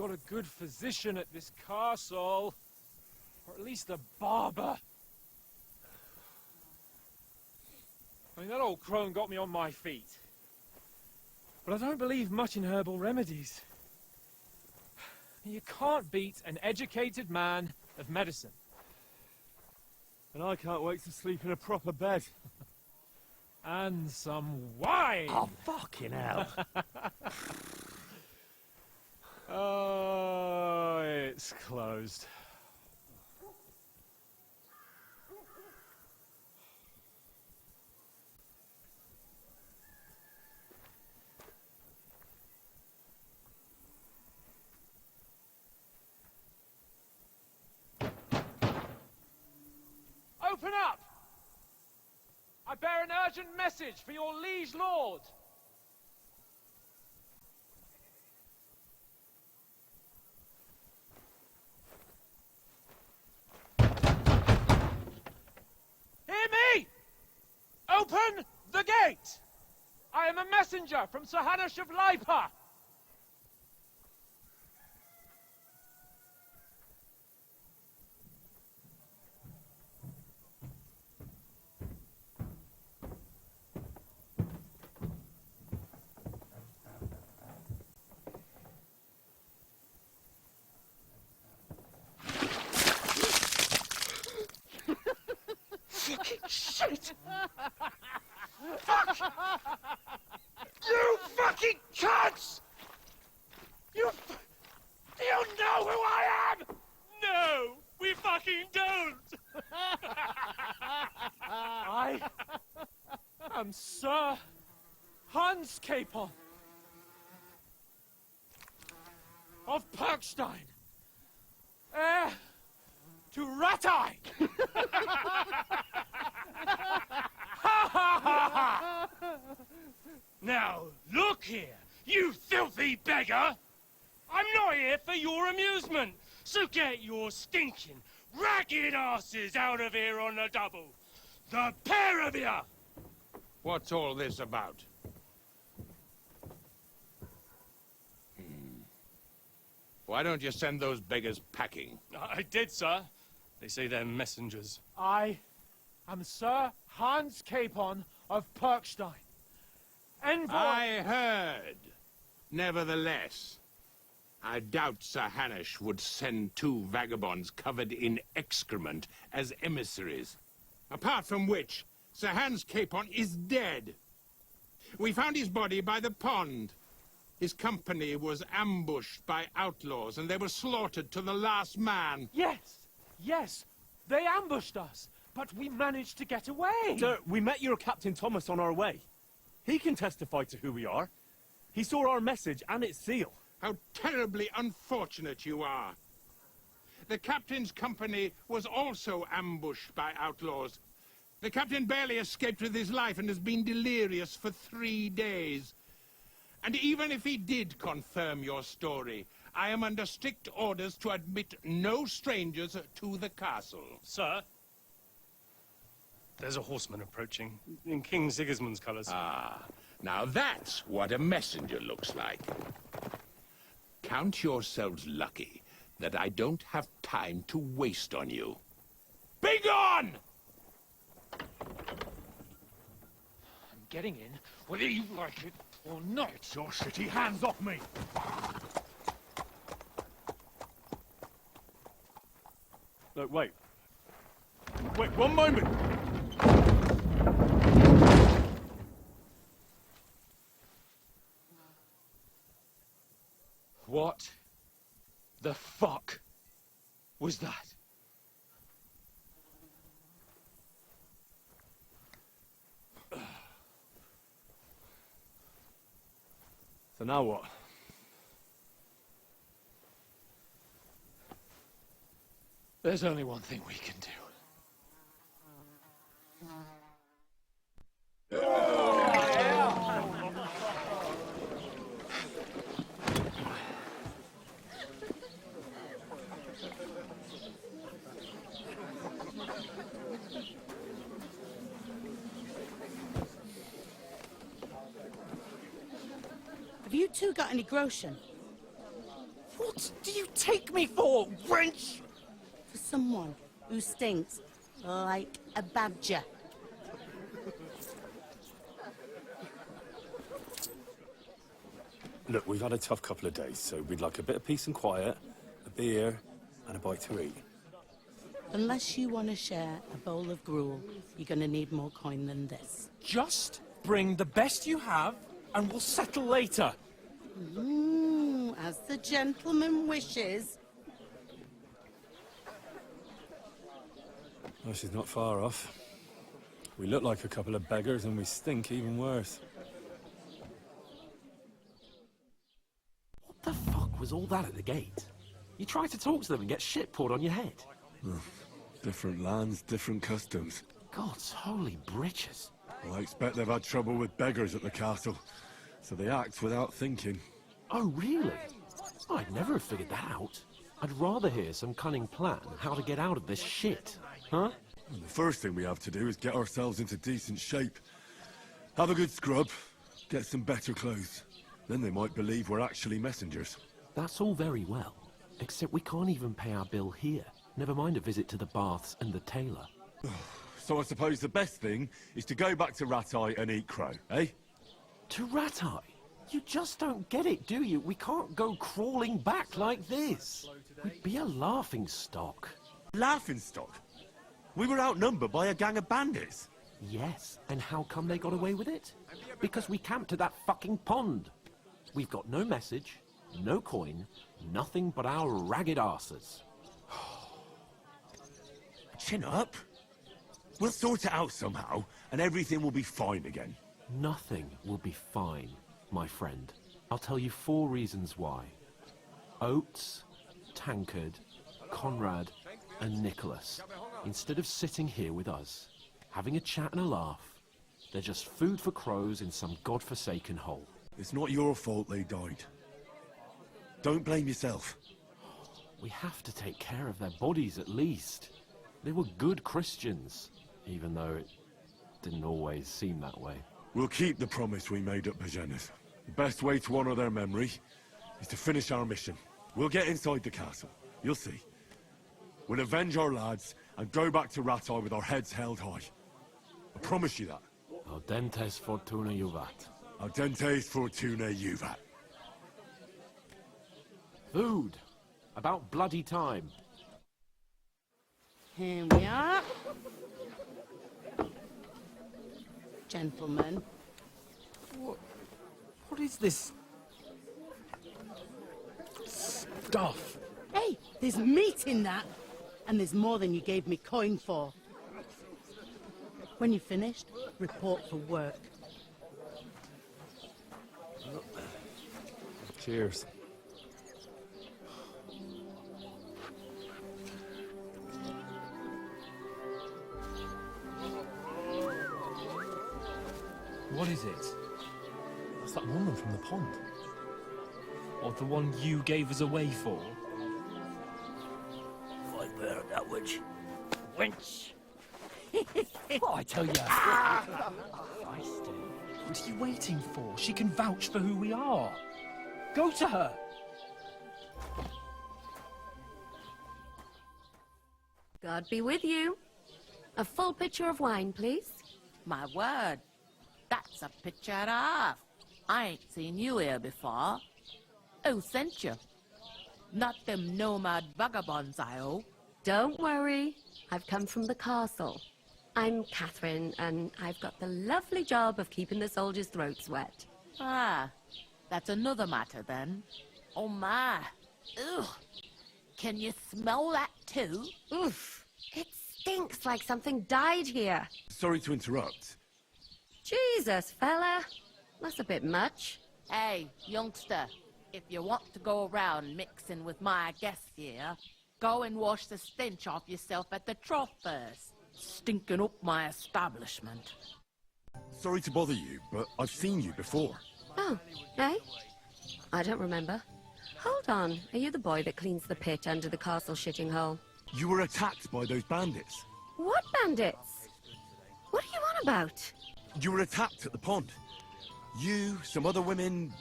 got a good physician at this castle. Or at least a barber. I mean, that old crone got me on my feet. But I don't believe much in herbal remedies. You can't beat an educated man of medicine. And I can't wait to sleep in a proper bed. And some wine! Oh, fucking hell. Oh, it's closed. Open up! I bear an urgent message for your liege lord. Hear me! Open the gate! I am a messenger from Sir Hanush of Lipa. Shit! Fuck! You fucking cunts! You know who I am? No, we fucking don't. I am Sir Hans Capon of Perkstein, heir to Ratai. Now, look here, you filthy beggar! I'm not here for your amusement, so get your stinking, ragged asses out of here on the double. The pair of you! What's all this about? Why don't you send those beggars packing? I did, sir. They say they're messengers. I am Sir Hans Capon of Perkstein, envoy. I heard. Nevertheless, I doubt Sir Hanush would send two vagabonds covered in excrement as emissaries. Apart from which, Sir Hans Capon is dead. We found his body by the pond. His company was ambushed by outlaws, and they were slaughtered to the last man. Yes, they ambushed us, but we managed to get away. Sir, we met your Captain Thomas on our way. He can testify to who we are. He saw our message and its seal. How terribly unfortunate you are. The captain's company was also ambushed by outlaws. The captain barely escaped with his life and has been delirious for 3 days. And even if he did confirm your story, I am under strict orders to admit no strangers to the castle. Sir, there's a horseman approaching, in King Sigismund's colours. Ah, now that's what a messenger looks like. Count yourselves lucky that I don't have time to waste on you. Be gone! I'm getting in, whether you like it or not. Your shitty hands off me! Look, wait. Wait, one moment! What the fuck was that? So now what? There's only one thing we can do. Have you two got any groschen? What What do you take me for, wench? For someone who stinks like a badger. Look, we've had a tough couple of days, so we'd like a bit of peace and quiet, a beer, and a bite to eat. Unless you want to share a bowl of gruel, you're going to need more coin than this. Just bring the best you have, and we'll settle later. As the gentleman wishes. Oh, she's not far off. We look like a couple of beggars, and we stink even worse. What the fuck was all that at the gate? You try to talk to them and get shit poured on your head. Different lands, different customs. God's holy britches. Well, I expect they've had trouble with beggars at the castle, so they act without thinking. Oh, really? I'd never have figured that out. I'd rather hear some cunning plan how to get out of this shit. Huh? And the first thing we have to do is get ourselves into decent shape. Have a good scrub, get some better clothes. Then they might believe we're actually messengers. That's all very well, except we can't even pay our bill here. Never mind a visit to the baths and the tailor. So I suppose the best thing is to go back to Ratai and eat crow, eh? To Ratai? You just don't get it, do you? We can't go crawling back like this. We'd be a laughing stock. Laughing stock? We were outnumbered by a gang of bandits. Yes, and how come they got away with it? Because we camped at that fucking pond. We've got no message, no coin, nothing but our ragged arses. Chin up. We'll sort it out somehow, and everything will be fine again. Nothing will be fine, my friend. I'll tell you 4 reasons why. Oates, Tankard, Conrad, and Nicholas, instead of sitting here with us, having a chat and a laugh, they're just food for crows in some godforsaken hole. It's not your fault they died. Don't blame yourself. We have to take care of their bodies at least. They were good Christians, even though it didn't always seem that way. We'll keep the promise we made at Pagenas. The best way to honor their memory is to finish our mission. We'll get inside the castle. You'll see. We'll avenge our lads and go back to Ratai with our heads held high. I promise you that. Audentes fortuna juvat. Audentes fortuna juvat. Food. About bloody time. Here we are. Gentlemen. What is this stuff? Hey, there's meat in that. And there's more than you gave me coin for. When you're finished, report for work. Cheers. What is it? That's that woman from the pond. Or the one you gave us away for? Fight better, that witch. Wench! What I tell you? What are you waiting for? She can vouch for who we are. Go to her. God be with you. A full pitcher of wine, please. My word, that's a picture and a half. I ain't seen you here before. Who sent you? Not them nomad vagabonds, I hope. Don't worry. I've come from the castle. I'm Catherine, and I've got the lovely job of keeping the soldiers' throats wet. Ah, that's another matter then. Oh my, ugh. Can you smell that too? Oof. It stinks like something died here. Sorry to interrupt. Jesus, fella. That's a bit much. Hey, youngster, if you want to go around mixing with my guests here, go and wash the stench off yourself at the trough first. Stinking up my establishment. Sorry to bother you, but I've seen you before. Oh, eh? I don't remember. Hold on. Are you the boy that cleans the pit under the castle shitting hole? You were attacked by those bandits. What bandits? What are you on about? You were attacked at the pond. You, some other women,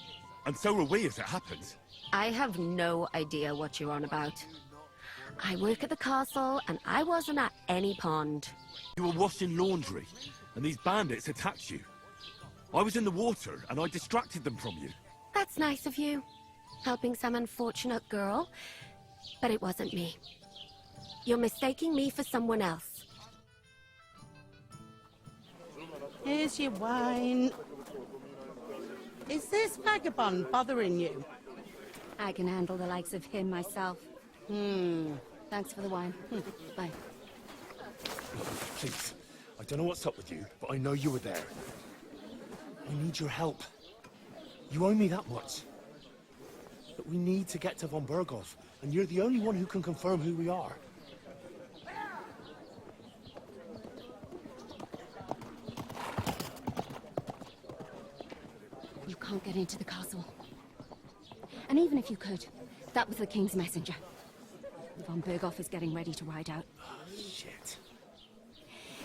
And so are we, as it happens. I have no idea what you're on about. I work at the castle, and I wasn't at any pond. You were washing laundry, and these bandits attacked you. I was in the water, and I distracted them from you. That's nice of you, helping some unfortunate girl. But it wasn't me. You're mistaking me for someone else. Here's your wine. Is this vagabond bothering you? I can handle the likes of him myself. Thanks for the wine. Bye. Please, I don't know what's up with you, but I know you were there. I need your help. You owe me that much. But we need to get to von Berghoff, and you're the only one who can confirm who we are. You can't get into the castle. And even if you could, that was the King's messenger. Von Berghoff is getting ready to ride out. Shit.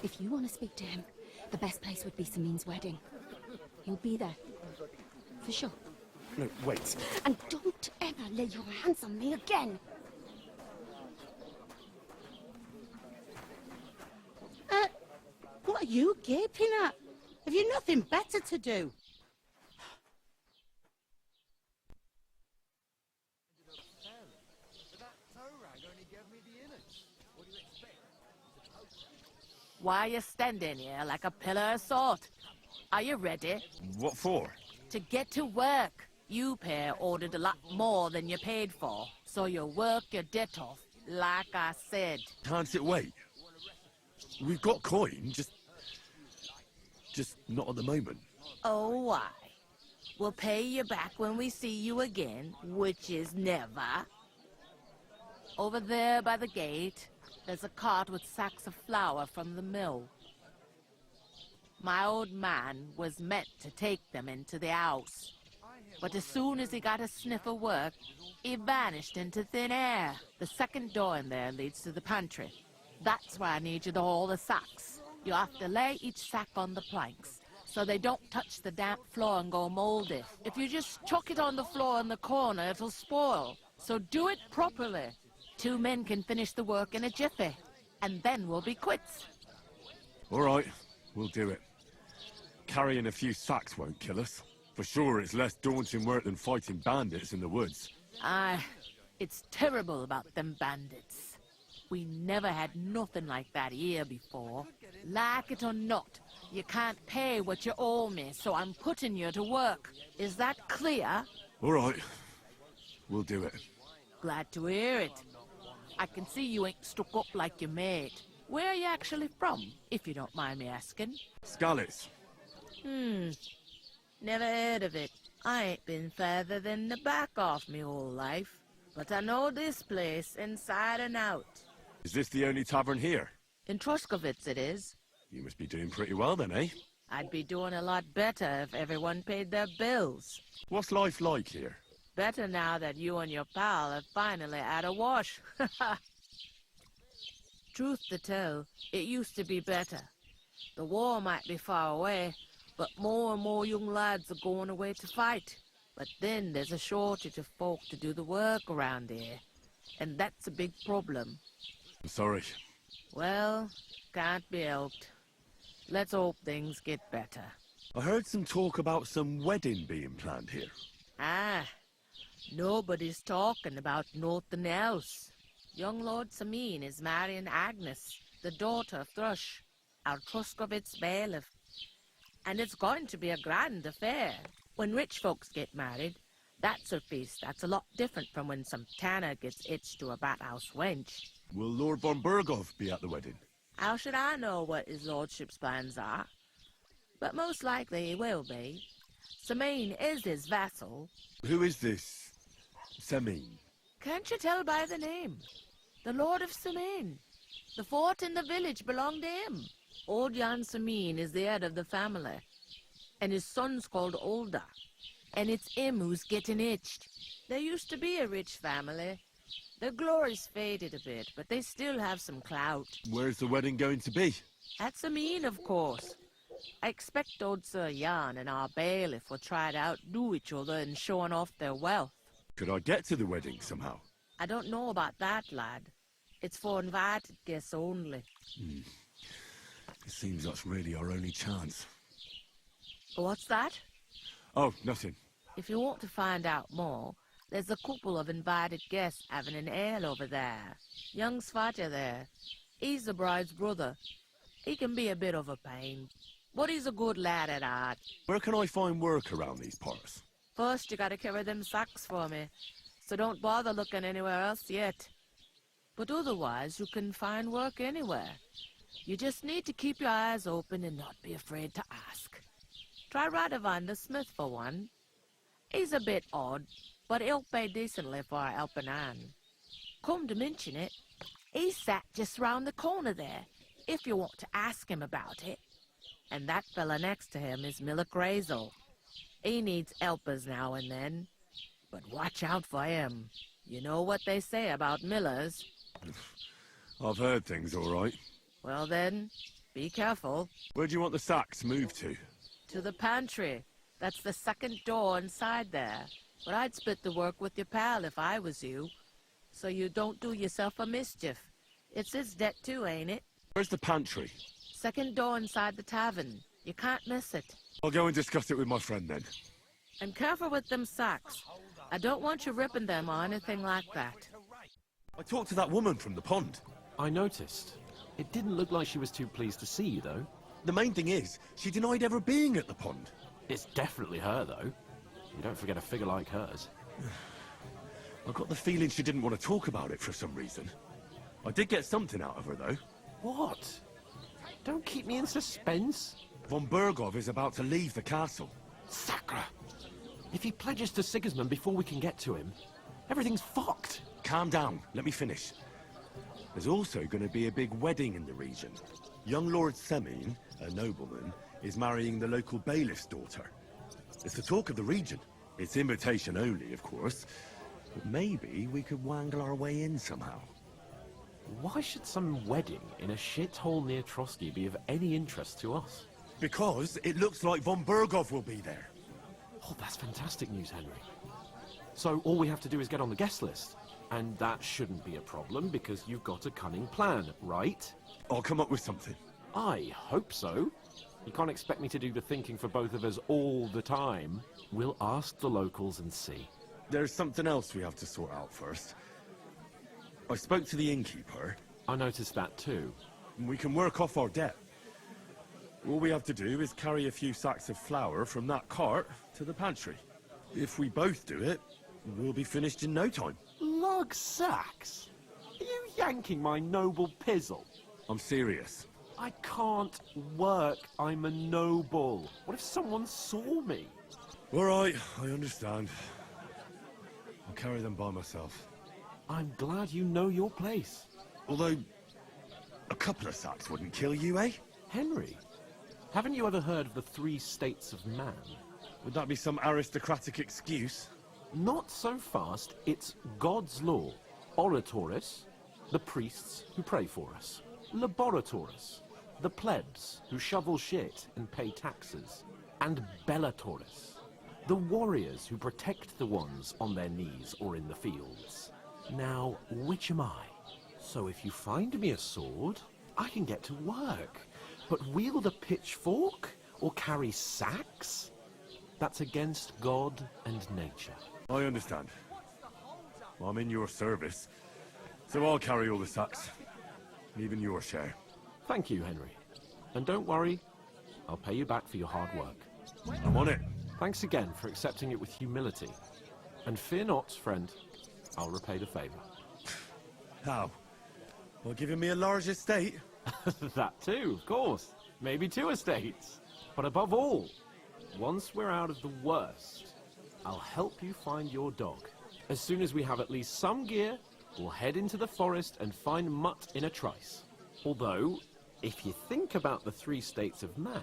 If you want to speak to him, the best place would be Samin's wedding. He'll be there. For sure. No, wait. And don't ever lay your hands on me again! What are you gaping at? Have you nothing better to do? Why you standing here like a pillar of salt? Are you ready? What for? To get to work. You pair ordered a lot more than you paid for, so you work your debt off, like I said. Can't it wait? We've got coin, just not at the moment. Oh, why? We'll pay you back when we see you again, which is never. Over there by the gate, there's a cart with sacks of flour from the mill. My old man was meant to take them into the house. But as soon as he got a sniff of work, he vanished into thin air. The second door in there leads to the pantry. That's why I need you to haul the sacks. You have to lay each sack on the planks, so they don't touch the damp floor and go moldy. If you just chuck it on the floor in the corner, it'll spoil. So do it properly. 2 men can finish the work in a jiffy, and then we'll be quits. All right, we'll do it. Carrying a few sacks won't kill us. For sure, it's less daunting work than fighting bandits in the woods. Aye, it's terrible about them bandits. We never had nothing like that here before. Like it or not, you can't pay what you owe me, so I'm putting you to work. Is that clear? All right, we'll do it. Glad to hear it. I can see you ain't stuck up like your mate. Where are you actually from, if you don't mind me asking? Skalitz. Never heard of it. I ain't been further than the back off me whole life. But I know this place inside and out. Is this the only tavern here? In Troskovitz it is. You must be doing pretty well then, eh? I'd be doing a lot better if everyone paid their bills. What's life like here? Better now that you and your pal have finally had a wash. Truth to tell, it used to be better. The war might be far away, but more and more young lads are going away to fight. But then there's a shortage of folk to do the work around here, and that's a big problem. I'm sorry. Well, can't be helped. Let's hope things get better. I heard some talk about some wedding being planned here. Ah, nobody's talking about nothing else. Young Lord Samin is marrying Agnes, the daughter of Thrush, our Truskovitz bailiff. And it's going to be a grand affair. When rich folks get married, that's a feast that's a lot different from when some tanner gets hitched to a bat-house wench. Will Lord von Berghoff be at the wedding? How should I know what his lordship's plans are? But most likely he will be. Samin is his vassal. Who is this Samin? Can't you tell by the name? The Lord of Samin. The fort and the village belong to him. Old Jan Samin is the head of the family, and his son's called Olda, and it's him who's getting hitched. There used to be a rich family. Their glory's faded a bit, but they still have some clout. Where's the wedding going to be? At Samin, of course. I expect old Sir Jan and our bailiff will try to outdo each other in showing off their wealth. Could I get to the wedding somehow? I don't know about that, lad. It's for invited guests only. It seems that's really our only chance. What's that? Oh, nothing. If you want to find out more, there's a couple of invited guests having an ale over there. Young Svaja there. He's the bride's brother. He can be a bit of a pain, but he's a good lad at heart. Where can I find work around these parts? First, you gotta carry them sacks for me, so don't bother looking anywhere else yet. But otherwise, you can find work anywhere. You just need to keep your eyes open and not be afraid to ask. Try Radovan the smith for one. He's a bit odd, but he'll pay decently for a helping hand. Come to mention it, he's sat just round the corner there, if you want to ask him about it. And that fella next to him is Miller Crazel. He needs helpers now and then, but watch out for him. You know what they say about Millers. I've heard things all right. Well then, be careful. Where do you want the sacks moved to? To the pantry. That's the second door inside there. But I'd split the work with your pal if I was you, so you don't do yourself a mischief. It's his debt too, ain't it? Where's the pantry? Second door inside the tavern. You can't miss it. I'll go and discuss it with my friend then. And careful with them sacks. I don't want you ripping them or anything like that. I talked to that woman from the pond. I noticed. It didn't look like she was too pleased to see you, though. The main thing is, she denied ever being at the pond. It's definitely her, though. You don't forget a figure like hers. I got the feeling she didn't want to talk about it for some reason. I did get something out of her, though. What? Don't keep me in suspense. Von Bergov is about to leave the castle. Sacre! If he pledges to Sigismund before we can get to him, everything's fucked. Calm down. Let me finish. There's also going to be a big wedding in the region. Young Lord Semin, a nobleman, is marrying the local bailiff's daughter. It's the talk of the region. It's invitation only, of course. But maybe we could wangle our way in somehow. Why should some wedding in a shithole near Trotsky be of any interest to us? Because it looks like Von Bergov will be there. Oh, that's fantastic news, Henry. So all we have to do is get on the guest list. And that shouldn't be a problem because you've got a cunning plan, right? I'll come up with something. I hope so. You can't expect me to do the thinking for both of us all the time. We'll ask the locals and see. There's something else we have to sort out first. I spoke to the innkeeper. I noticed that too. We can work off our debt. All we have to do is carry a few sacks of flour from that cart to the pantry. If we both do it, we'll be finished in no time. Lug sacks? Are you yanking my noble pizzle? I'm serious. I can't work. I'm a noble. What if someone saw me? All right, I understand. I'll carry them by myself. I'm glad you know your place. Although, a couple of sacks wouldn't kill you, eh? Henry, haven't you ever heard of the 3 states of man? Would that be some aristocratic excuse? Not so fast. It's God's law. Oratoris, the priests who pray for us. Laboratoris, the plebs who shovel shit and pay taxes. And Bellatoris, the warriors who protect the ones on their knees or in the fields. Now, which am I? So if you find me a sword, I can get to work. But wield a pitchfork or carry sacks? That's against God and nature. I understand. I'm in your service, so I'll carry all the sacks. Even your share. Thank you, Henry. And don't worry, I'll pay you back for your hard work. I'm on it. Thanks again for accepting it with humility. And fear not, friend, I'll repay the favor. How? By giving me a large estate? That too, of course. Maybe 2 estates. But above all, once we're out of the worst, I'll help you find your dog. As soon as we have at least some gear, we'll head into the forest and find Mutt in a trice. Although, if you think about the 3 states of man,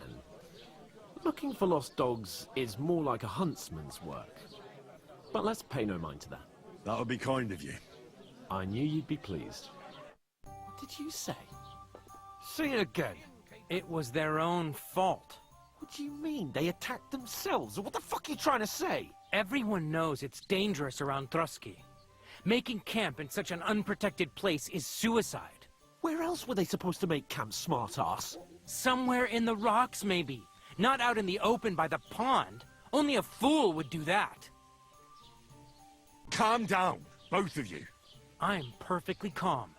looking for lost dogs is more like a huntsman's work. But let's pay no mind to that. That would be kind of you. I knew you'd be pleased. What did you say? Say it again. It was their own fault. What do you mean? They attacked themselves? What the fuck are you trying to say? Everyone knows it's dangerous around Trotsky. Making camp in such an unprotected place is suicide. Where else were they supposed to make camp, smart-ass? Somewhere in the rocks, maybe. Not out in the open by the pond. Only a fool would do that. Calm down, both of you. I'm perfectly calm.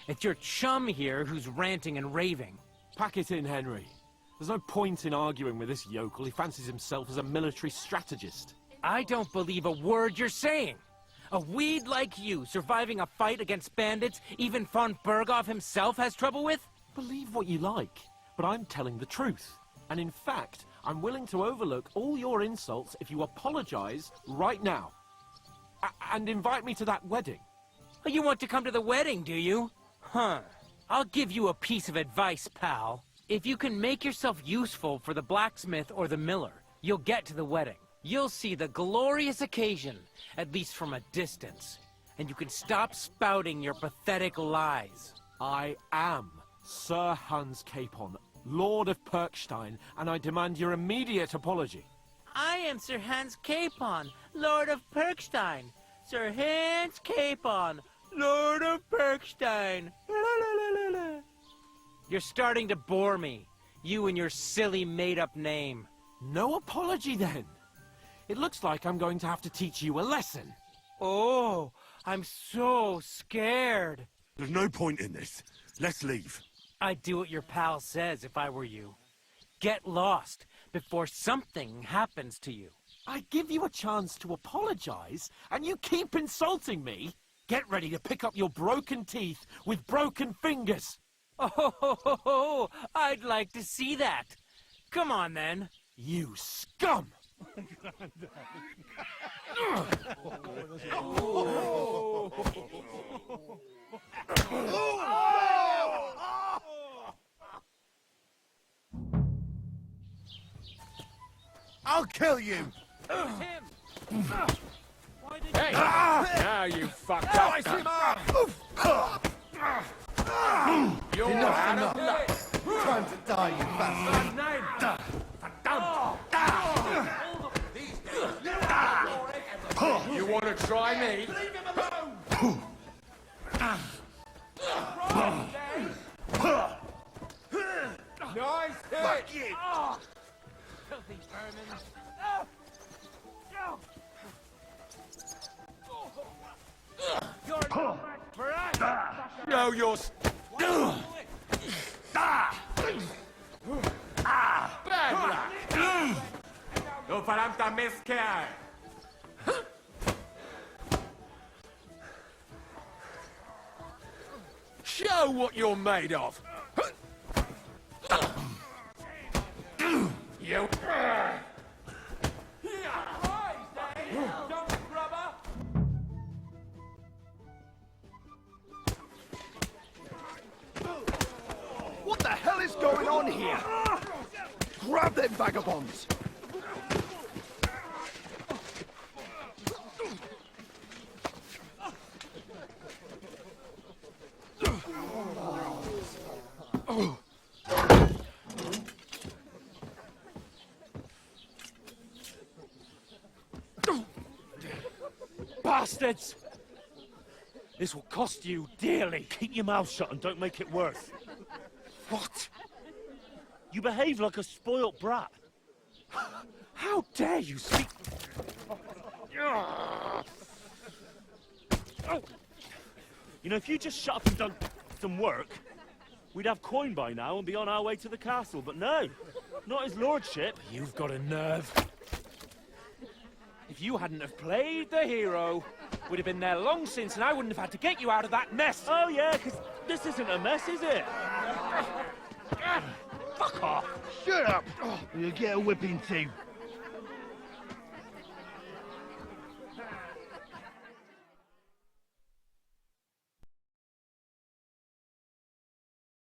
It's your chum here who's ranting and raving. Pack it in, Henry. There's no point in arguing with this yokel. He fancies himself as a military strategist. I don't believe a word you're saying. A weed like you surviving a fight against bandits even von Berghoff himself has trouble with? Believe what you like, but I'm telling the truth. And in fact, I'm willing to overlook all your insults if you apologize right now. And invite me to that wedding. Oh, you want to come to the wedding, do you? Huh. I'll give you a piece of advice, pal. If you can make yourself useful for the blacksmith or the miller, you'll get to the wedding. You'll see the glorious occasion, at least from a distance. And you can stop spouting your pathetic lies. I am Sir Hans Capon, Lord of Perkstein, and I demand your immediate apology. I am Sir Hans Capon, Lord of Perkstein. Sir Hans Capon, Lord of Perkstein. La, la, la, la, la. You're starting to bore me, you and your silly made-up name. No apology, then. It looks like I'm going to have to teach you a lesson. Oh, I'm so scared. There's no point in this. Let's leave. I'd do what your pal says if I were you. Get lost before something happens to you. I give you a chance to apologize, and you keep insulting me? Get ready to pick up your broken teeth with broken fingers. Oh, I'd like to see that. Come on, then. You scum! I'll kill you! Hey! Now you fucked up. You're out of luck. Time to die, you bastard! You want to try me? Leave him alone! Nice hit! Fuck you! Filthy vermin. You're no match for us. No, you're... Bad luck! Du verdammter Mistkerl! Show what you're made of! You... What the hell is going on here? Grab them vagabonds! Bastards! This will cost you dearly. Keep your mouth shut and don't make it worse. What? You behave like a spoilt brat. How dare you speak... You know, if you just shut up and done some work, we'd have coin by now and be on our way to the castle. But no, not his lordship. You've got a nerve. If you hadn't have played the hero, we'd have been there long since and I wouldn't have had to get you out of that mess. Oh yeah, because this isn't a mess, is it? Fuck off! Shut up! You'll get a whipping too.